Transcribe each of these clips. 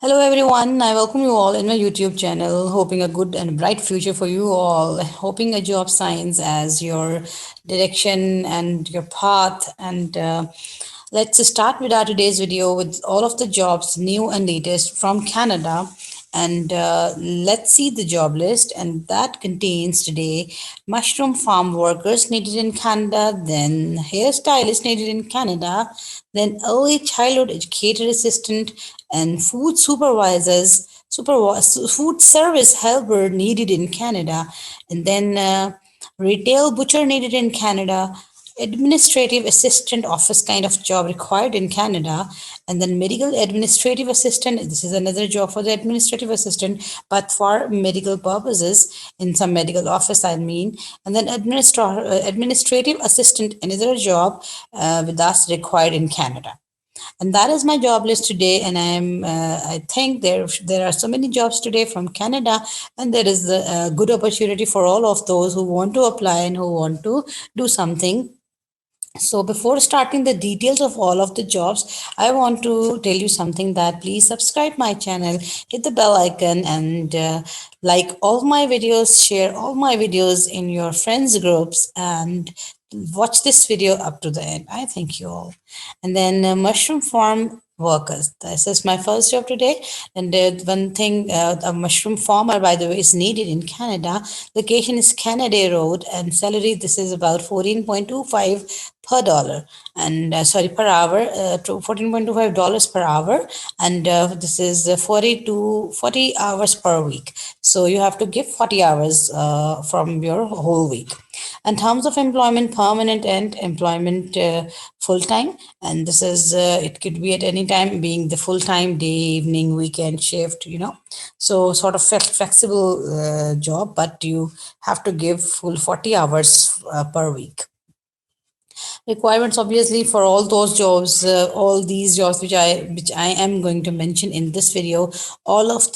Hello everyone, I welcome you all in my YouTube channel, hoping a good and bright future for you all, hoping a job science as your direction and your path. And let's start with our today's video with all of the jobs, new and latest from Canada. And let's see the job list, and that contains today mushroom farm workers needed in Canada, then hairstylist needed in Canada, then early childhood educator assistant and food supervisors, food service helper needed in Canada, and then retail butcher needed in Canada, administrative assistant office kind of job required in Canada, and then medical administrative assistant. This is another job for the administrative assistant, but for medical purposes in some medical office, I mean, and then administrative assistant, another job with us required in Canada. And that is my job list today, and I think there are so many jobs today from Canada, and there is a good opportunity for all of those who want to apply and who want to do something. So before starting the details of all of the jobs, I want to tell you something, that please subscribe my channel, hit the bell icon, and like all my videos, share all my videos in your friends groups, and watch this video up to the end. I thank you all. And then mushroom farm workers. This is my first job today. And one thing, a mushroom farmer, by the way, is needed in Canada. Location is Canada Road, and salary, this is about 14.25 per dollar, and sorry, per hour, to $14.25 per hour, and this is 40 to 40 hours per week. So you have to give 40 hours from your whole week. In terms of employment, permanent and employment full time, and this is it could be at any time, being the full time, day, evening, weekend shift, so sort of flexible job, but you have to give full 40 hours per week. Requirements, obviously, for all those jobs, all these jobs which I am going to mention in this video, all of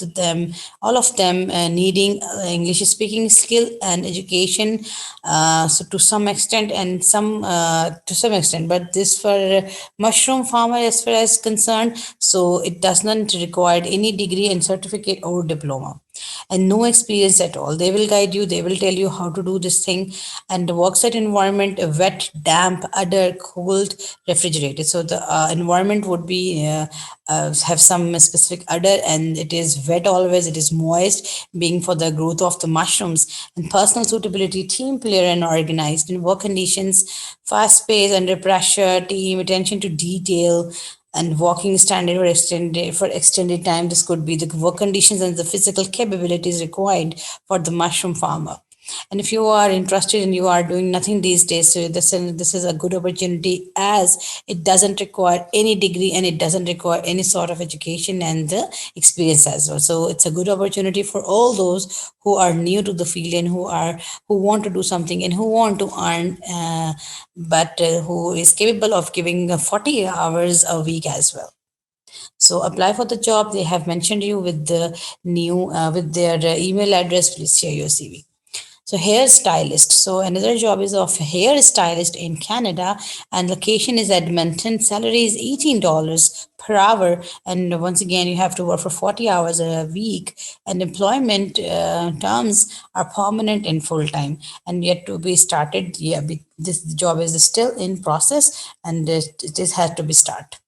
them needing English speaking skill and education, so to some extent, and some to some extent, but this for mushroom farmer as far as concerned, so it does not require any degree and certificate or diploma, and no experience at all. They will guide you, they will tell you how to do this thing. And the worksite environment, wet, damp, udder, cold, refrigerated. So the environment would be have some specific udder, and it is wet always, it is moist, being for the growth of the mushrooms. And personal suitability, team player and organized. In work conditions, fast pace, under pressure, team attention to detail, and walking standard for extended time. This could be the work conditions and the physical capabilities required for the mushroom farmer. And if you are interested and you are doing nothing these days, so this is a good opportunity, as it doesn't require any degree and it doesn't require any sort of education and the experience as well. So it's a good opportunity for all those who are new to the field and who want to do something and who want to earn, but who is capable of giving 40 hours a week as well. So apply for the job. They have mentioned you with the new with their email address. Please share your CV. So hairstylist. So another job is of hairstylist in Canada, and location is Edmonton. Salary is $18 per hour, and once again you have to work for 40 hours a week. And employment terms are permanent and full time, and yet to be started. Yeah, this job is still in process, and it has to be started.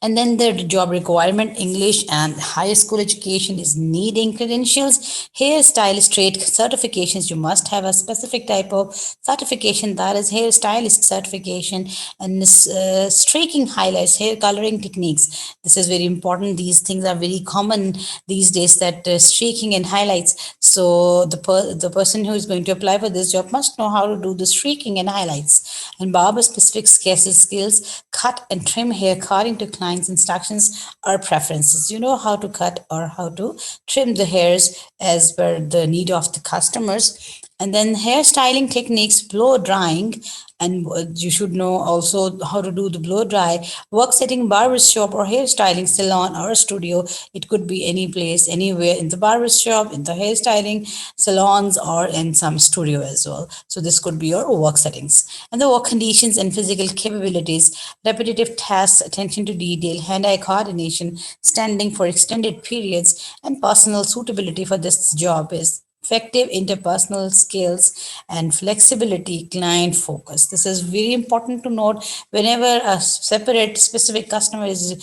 And then the job requirement, English and high school education is needing credentials. Hairstylist trade certifications, you must have a specific type of certification, that is hairstylist certification. And streaking highlights, hair coloring techniques, this is very important. These things are very common these days, that streaking and highlights. So the person who is going to apply for this job must know how to do the streaking and highlights. And barber specific skills, cut and trim hair according to clients' instructions or preferences. You know how to cut or how to trim the hairs as per the need of the customers. And then hairstyling techniques, blow drying, and you should know also how to do the blow dry. Work setting, barber shop or hairstyling salon or a studio. It could be any place, anywhere in the barber shop, in the hairstyling salons, or in some studio as well. So this could be your work settings. And the work conditions and physical capabilities, repetitive tasks, attention to detail, hand-eye coordination, standing for extended periods, and personal suitability for this job is effective interpersonal skills and flexibility, client focus. This is very important to note whenever a separate specific customer is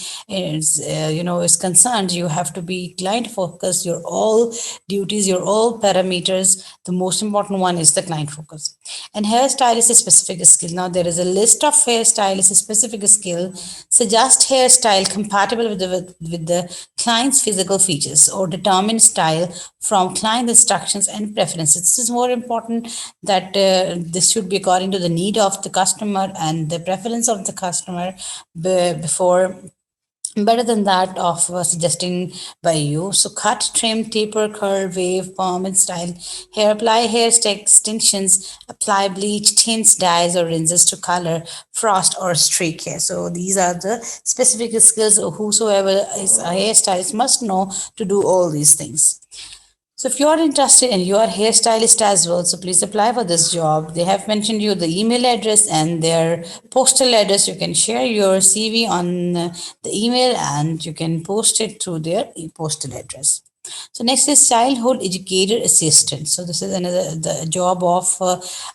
concerned. You have to be client focused. Your all duties, your all parameters, the most important one is the client focus. And hairstylist is specific skill. Now there is a list of hairstylist specific skill. Suggest hairstyle compatible with the client's physical features or determine style from client instructions and preferences. This is more important that this should be according to the need of the customer and the preference of the customer before better than that of suggesting by you. So cut, trim, taper, curl, wave, perm, and style hair. Apply hair extensions. Apply bleach, tints, dyes, or rinses to color, frost, or streak hair. So these are the specific skills whosoever is a hairstylist must know to do all these things. So if you are interested and you are a hairstylist as well, so please apply for this job. They have mentioned you the email address and their postal address. You can share your CV on the email and you can post it through their postal address. So next is childhood educator assistant. So this is another the job of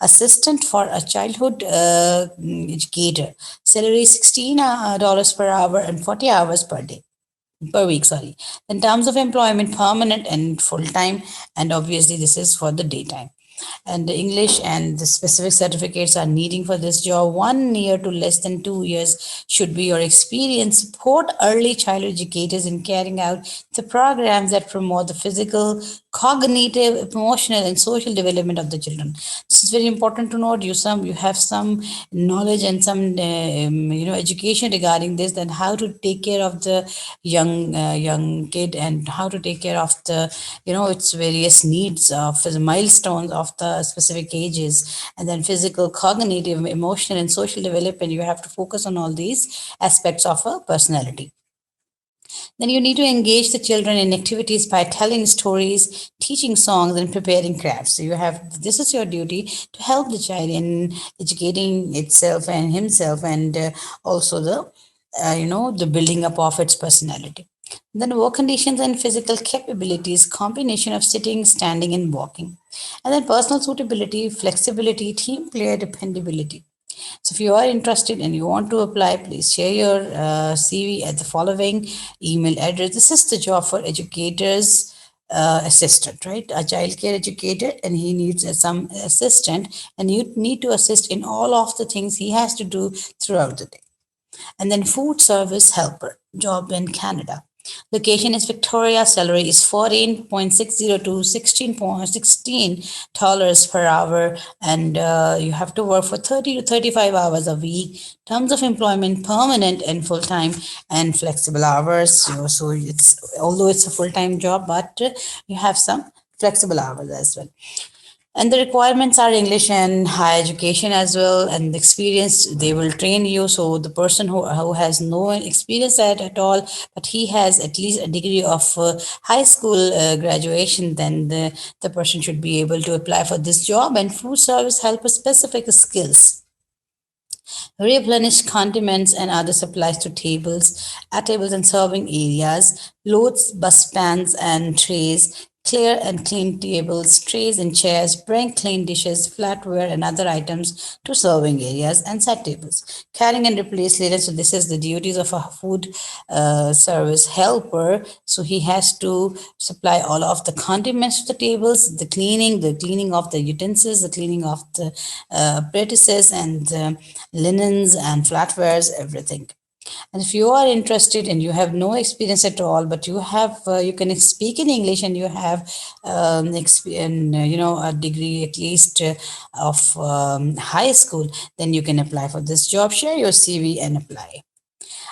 assistant for a childhood educator. Salary $16 per hour and 40 hours per week, sorry. In terms of employment, permanent and full time, and obviously this is for the daytime. And the English and the specific certificates are needing for this job. 1 year to less than 2 years should be your experience. Support early childhood educators in carrying out the programs that promote the physical, cognitive, emotional, and social development of the children. This is very important to note. You have some knowledge and some education regarding this, then how to take care of the young kid and how to take care of the its various needs of the milestones of the specific ages, and then physical, cognitive, emotional, and social development. You have to focus on all these aspects of a personality. Then you need to engage the children in activities by telling stories, teaching songs, and preparing crafts. So you have this is your duty to help the child in educating itself and himself, and also the building up of its personality. Then work conditions and physical capabilities, combination of sitting, standing, and walking. And then personal suitability, flexibility, team player, dependability. So if you are interested and you want to apply, please share your CV at the following email address. This is the job for educators assistant, right? A child care educator, and he needs some assistant, and you need to assist in all of the things he has to do throughout the day. And then food service helper, job in Canada. Location is Victoria. Salary is 14.60 to $16 per hour, and you have to work for 30 to 35 hours a week. Terms of employment: permanent and full time, and flexible hours. So it's although it's a full time job, but you have some flexible hours as well. And the requirements are English and higher education as well, and the experience. They will train you. So the person who has no experience at all, but he has at least a degree of high school graduation, then the person should be able to apply for this job. And food service helper, specific skills: replenish condiments and other supplies to tables and serving areas, loads, bus pans and trays, clear and clean tables, trays and chairs, bring clean dishes, flatware and other items to serving areas and set tables. Carrying and replace later. So this is the duties of a food service helper. So he has to supply all of the condiments to the tables, the cleaning of the utensils, the cleaning of the apparatuses and linens and flatwares, everything. And if you are interested and you have no experience at all, but you can speak in English and you have a degree at least of high school, then you can apply for this job. Share your CV and apply.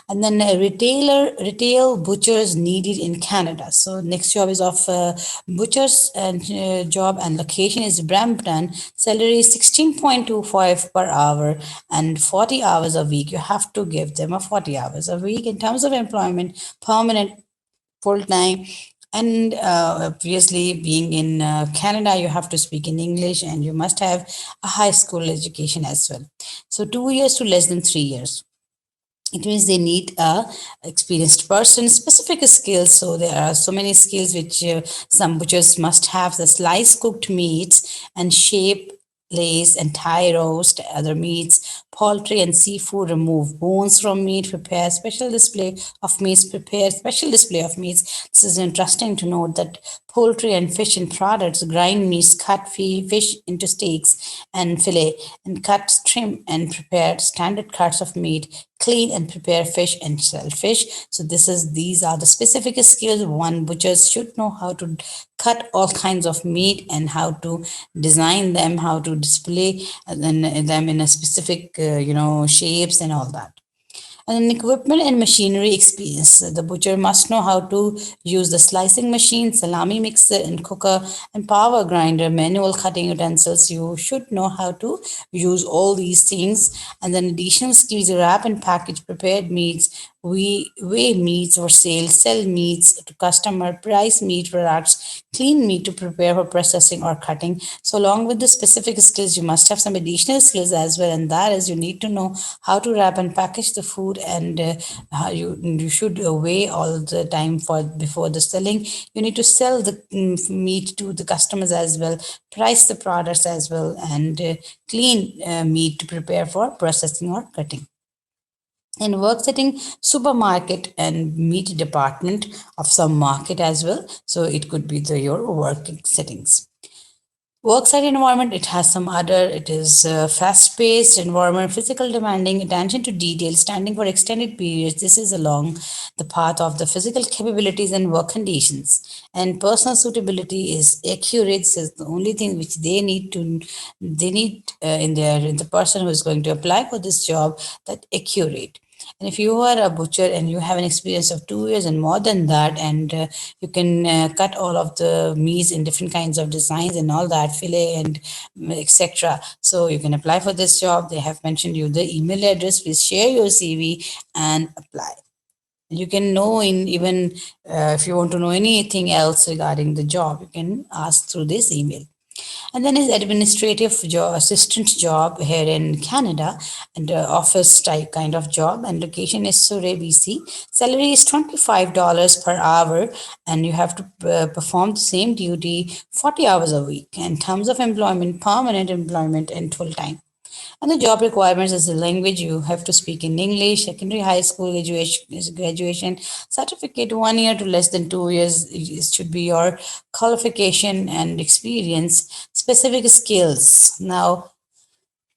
And then a retail butchers needed in Canada. So next job is of butchers and job, and location is Brampton. Salary is 16.25 per hour and 40 hours a week. You have to give them a 40 hours a week. In terms of employment, permanent, full time. And obviously, being in Canada, you have to speak in English and you must have a high school education as well. So 2 years to less than 3 years. It means they need a experienced person, specific skills. So there are so many skills which some butchers must have: the slice cooked meats and shape, lace and tie roast other meats, poultry and seafood, remove bones from meat, prepare special display of meats, prepare special display of meats. This is interesting to note that poultry and fish and products, grind meats, cut fish into steaks and fillet, and cut, trim and prepare standard cuts of meat, clean and prepare fish and sell fish. So these are the specific skills one butchers should know: how to cut all kinds of meat and how to design them, how to display them in a specific shapes and all that. And then equipment and machinery experience. The butcher must know how to use the slicing machine, salami mixer, and cooker, and power grinder, manual cutting utensils. You should know how to use all these things. And then additional skills: wrap and package prepared meats, we weigh meats for sale, sell meats to customer, price meat products, clean meat to prepare for processing or cutting. So along with the specific skills, you must have some additional skills as well, and that is you need to know how to wrap and package the food, and how you should weigh all the time for before the selling. You need to sell the meat to the customers as well, price the products as well, and clean meat to prepare for processing or cutting. In work setting, supermarket and meat department of some market as well. So it could be your working settings. Worksite environment, it has some other, it is fast paced environment, physical demanding, attention to detail, standing for extended periods. This is along the path of the physical capabilities and work conditions. And personal suitability is accurate. This is the only thing which they need in the person who is going to apply for this job, that accurate. And if you are a butcher and you have an experience of 2 years and more than that, and you can cut all of the meats in different kinds of designs and all that, fillet and etc. So you can apply for this job. They have mentioned you the email address. Please share your CV and apply. You can know in even if you want to know anything else regarding the job, you can ask through this email. And then his administrative job, assistant job here in Canada, and office type kind of job. And location is Surrey, BC. Salary is $25 per hour, and you have to perform the same duty 40 hours a week. In terms of employment, permanent employment and full time. And the job requirements is the language you have to speak in English, secondary high school graduation certificate, 1 year to less than 2 years it should be your qualification and experience, specific skills. Now,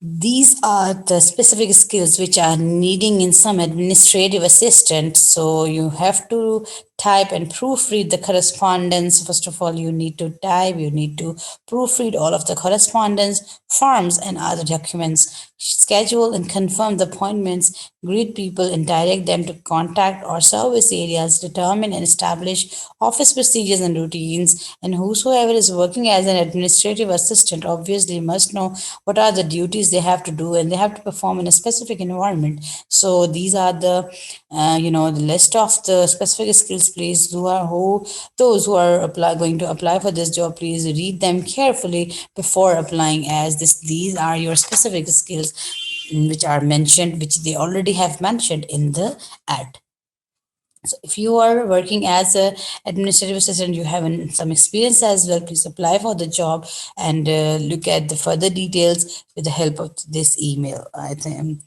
these are the specific skills which are needing in some administrative assistant. So you have to type and proofread the correspondence. First of all, you need to type, you need to proofread all of the correspondence, forms, and other documents, schedule and confirm the appointments, greet people and direct them to contact or service areas, determine and establish office procedures and routines. And whosoever is working as an administrative assistant obviously must know what are the duties they have to do, and they have to perform in a specific environment. So these are the the list of the specific skills. Please, those who are going to apply for this job, please read them carefully before applying, as these are your specific skills which are mentioned, which they already have mentioned in the ad. So if you are working as a administrative assistant, you have some experience as well, please apply for the job and look at the further details with the help of this email. I think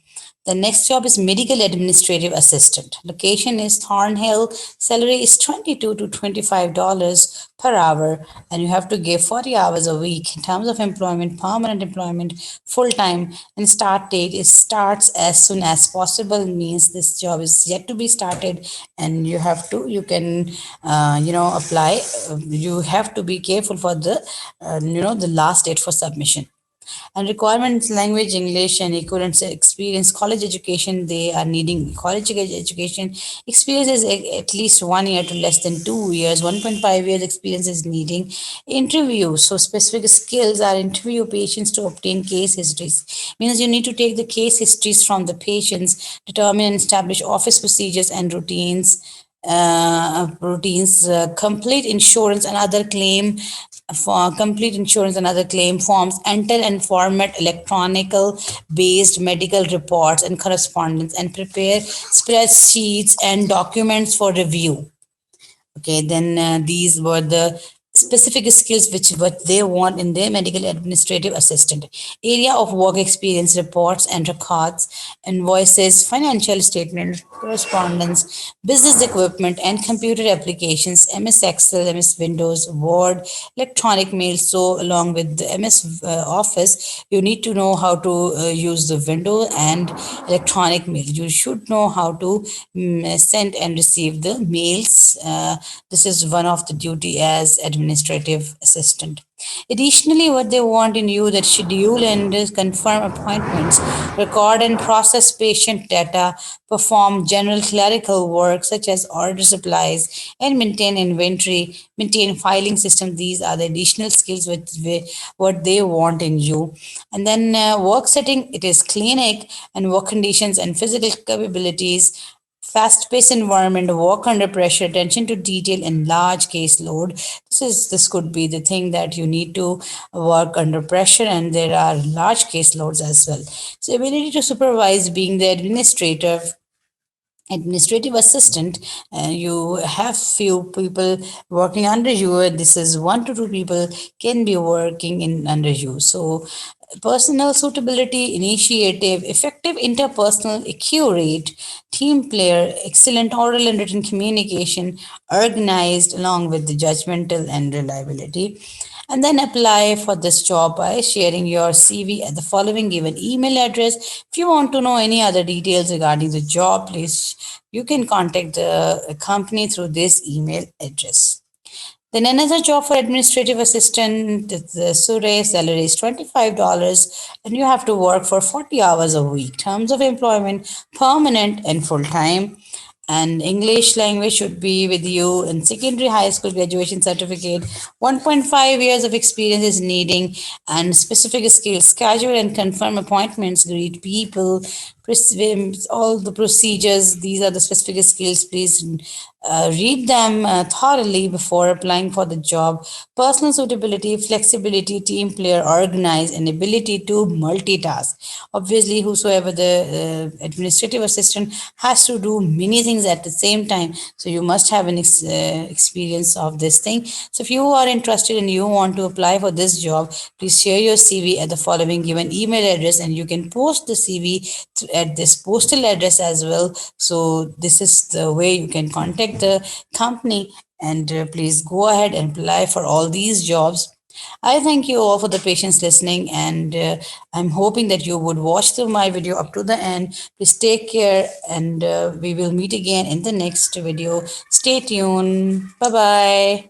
the next job is medical administrative assistant. Location is Thornhill. Salary is $22 to $25 per hour, and you have to give 40 hours a week. In terms of employment, permanent employment, full time, and start date is starts as soon as possible. Means this job is yet to be started, and you can apply. You have to be careful for the the last date for submission. And requirements language, English, and equivalent experience. College education, they are needing college education experience is at least 1 year to less than 2 years. 1.5 years experience is needing. Interview, so specific skills are interview patients to obtain case histories. Means you need to take the case histories from the patients, determine and establish office procedures and routines, complete insurance and other claim for complete insurance and other claim forms, enter and format electronical based medical reports and correspondence, and prepare spreadsheets and documents for review. Okay, then these were the specific skills which what they want in their medical administrative assistant. Area of work experience, reports and records, invoices, financial statements, correspondence, business equipment and computer applications, MS Excel, MS Windows, Word, electronic mail. So along with the MS Office, you need to know how to use the window and electronic mail. You should know how to send and receive the mails. This is one of the duty as administrative assistant. Additionally, what they want in you that schedule and confirm appointments, record and process patient data, perform general clerical work such as order supplies and maintain inventory, maintain filing system. These are the additional skills with what they want in you. And then work setting, it is clinic and work conditions and physical capabilities, fast-paced environment, work under pressure, attention to detail, and large caseload. This could be the thing that you need to work under pressure, and there are large caseloads as well. So, ability to supervise, being the administrative assistant, you have few people working under you. This is 1 to 2 people can be working in under you. So personal suitability, initiative, effective interpersonal, accurate, team player, excellent oral and written communication, organized along with the judgmental and reliability. And then apply for this job by sharing your CV at the following given email address. If you want to know any other details regarding the job, please you can contact the company through this email address. Then another job for administrative assistant, the Surrey salary is $25 and you have to work for 40 hours a week. Terms of employment, permanent and full time. And English language should be with you in secondary high school graduation certificate. 1.5 years of experience is needing and specific skills, casual and confirm appointments, greet people, all the procedures. These are the specific skills. Please read them thoroughly before applying for the job. Personal suitability, flexibility, team player, organize, and ability to multitask. Obviously, whosoever the administrative assistant has to do many things at the same time. So you must have an experience of this thing. So if you are interested and you want to apply for this job, please share your CV at the following given email address, and you can post the CV at this postal address as well. So this is the way you can contact the company, and please go ahead and apply for all these jobs. I thank you all for the patience listening, and I'm hoping that you would watch my video up to the end. Please take care, and we will meet again in the next video. Stay tuned. Bye bye.